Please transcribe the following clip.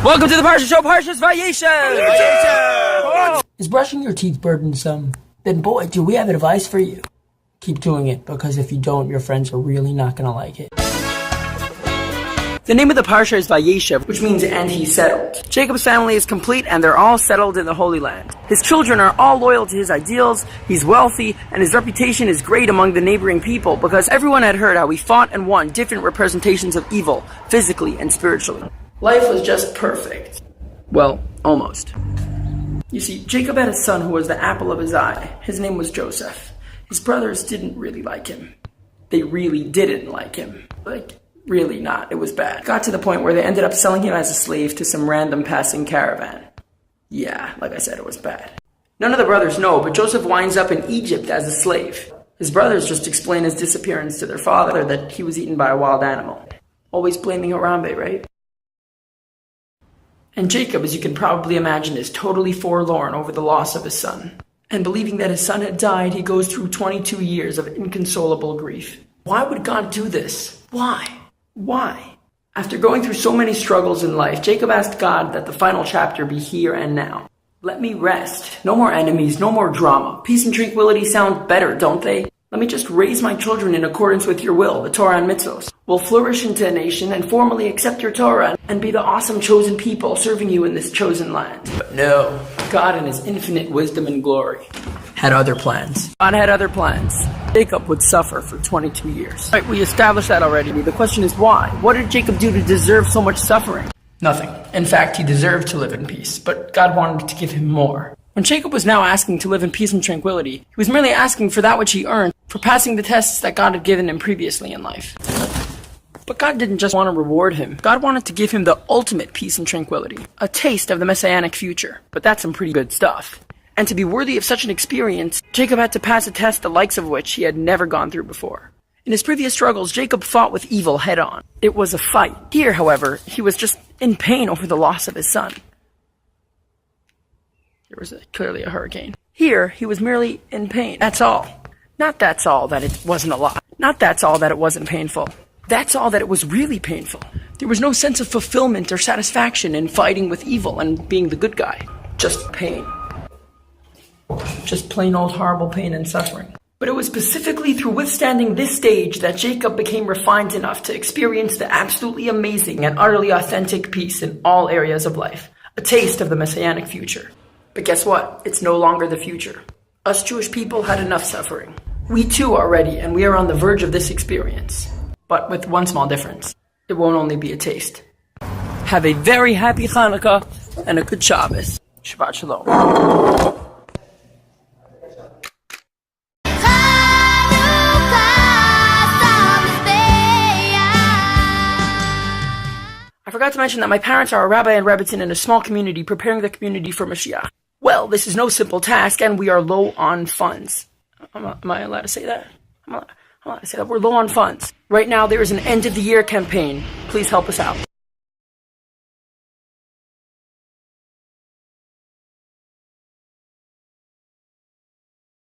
Welcome to the Parsha Show, Parsha's Vayeishev! Oh. Is brushing your teeth burdensome? Then boy, do we have advice for you. Keep doing it, because if you don't, your friends are really not going to like it. The name of the Parsha is Vayeishev, which means and he settled. Jacob's family is complete and they're all settled in the Holy Land. His children are all loyal to his ideals, he's wealthy, and his reputation is great among the neighboring people because everyone had heard how he fought and won different representations of evil, physically and spiritually. Life was just perfect. Well, almost. You see, Jacob had a son who was the apple of his eye. His name was Joseph. His brothers didn't really like him. They really didn't like him. Really not. It was bad. It got to the point where they ended up selling him as a slave to some random passing caravan. Yeah, like I said, it was bad. None of the brothers know, but Joseph winds up in Egypt as a slave. His brothers just explain his disappearance to their father that he was eaten by a wild animal. Always blaming Harambe, right? And Jacob, as you can probably imagine, is totally forlorn over the loss of his son. And believing that his son had died, he goes through 22 years of inconsolable grief. Why would God do this? Why? Why? After going through so many struggles in life, Jacob asked God that the final chapter be here and now. Let me rest. No more enemies, no more drama. Peace and tranquility sound better, don't they? Let me just raise my children in accordance with your will, the Torah and mitzvos. We'll flourish into a nation and formally accept your Torah and be the awesome chosen people serving you in this chosen land. But no, God in his infinite wisdom and glory had other plans. God had other plans. Jacob would suffer for 22 years. Right, we established that already. The question is why? What did Jacob do to deserve so much suffering? Nothing. In fact, he deserved to live in peace, but God wanted to give him more. When Jacob was now asking to live in peace and tranquility, he was merely asking for that which he earned, for passing the tests that God had given him previously in life. But God didn't just want to reward him. God wanted to give him the ultimate peace and tranquility, a taste of the messianic future. But that's some pretty good stuff. And to be worthy of such an experience, Jacob had to pass a test the likes of which he had never gone through before. In his previous struggles, Jacob fought with evil head-on. It was a fight. Here, however, he was just in pain over the loss of his son. There was clearly a hurricane. Here, he was merely in pain. That's all. Not that's all that it wasn't a lot. Not that's all that it wasn't painful. That's all that it was really painful. There was no sense of fulfillment or satisfaction in fighting with evil and being the good guy. Just pain. Just plain old horrible pain and suffering. But it was specifically through withstanding this stage that Jacob became refined enough to experience the absolutely amazing and utterly authentic peace in all areas of life. A taste of the messianic future. But guess what? It's no longer the future. Us Jewish people had enough suffering. We too are ready, and we are on the verge of this experience. But with one small difference. It won't only be a taste. Have a very happy Hanukkah and a good Shabbos. Shabbat Shalom. I forgot to mention that my parents are a rabbi and rebbitzin in a small community preparing the community for Mashiach. Well, this is no simple task, and we are low on funds. Am I allowed to say that? I'm allowed to say that. We're low on funds. Right now, there is an end-of-the-year campaign. Please help us out.